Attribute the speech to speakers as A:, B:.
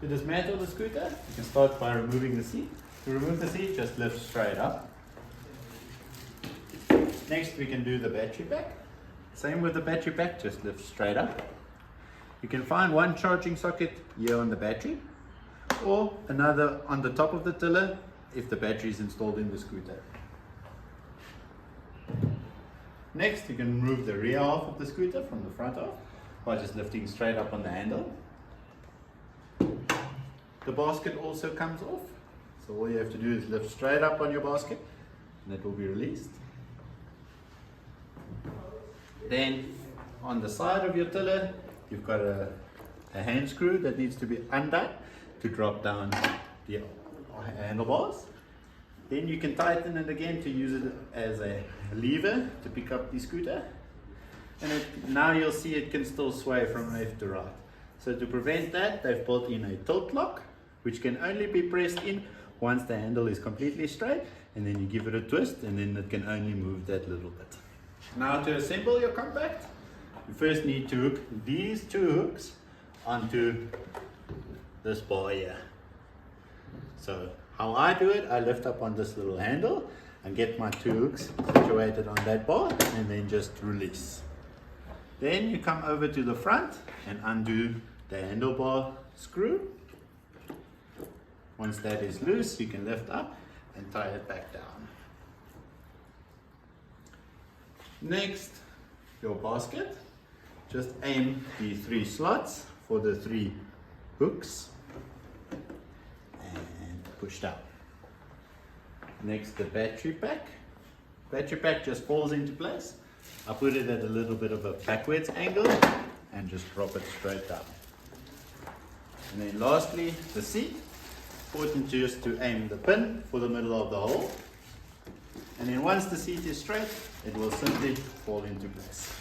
A: To dismantle the scooter, you can start by removing the seat. To remove the seat, just lift straight up. Next, we can do the battery pack. Same with the battery pack, just lift straight up. You can find one charging socket here on the battery, or another on the top of the tiller if the battery is installed in the scooter. Next, you can remove the rear half of the scooter from the front half by just lifting straight up on the handle. The basket also comes off, so all you have to do is lift straight up on your basket and it will be released. Then on the side of your tiller, you've got a hand screw that needs to be undone to drop down the handlebars. Then you can tighten it again to use it as a lever to pick up the scooter. And now you'll see it can still sway from left to right. So to prevent that, they've built in a tilt lock, which can only be pressed in once the handle is completely straight, and then you give it a twist and then it can only move that little bit. Now to assemble your compact, you first need to hook these two hooks onto this bar here. So how I do it, I lift up on this little handle and get my two hooks situated on that bar and then just release. Then you come over to the front and undo the handlebar screw. Once that is loose, you can lift up and tie it back down. Next, your basket. Just aim the 3 slots for the 3 hooks and push down. Next, the battery pack. Battery pack just falls into place. I put it at a little bit of a backwards angle and just drop it straight down. And then lastly, the seat. Important just to aim the pin for the middle of the hole. And then once the seat is straight, it will simply fall into place.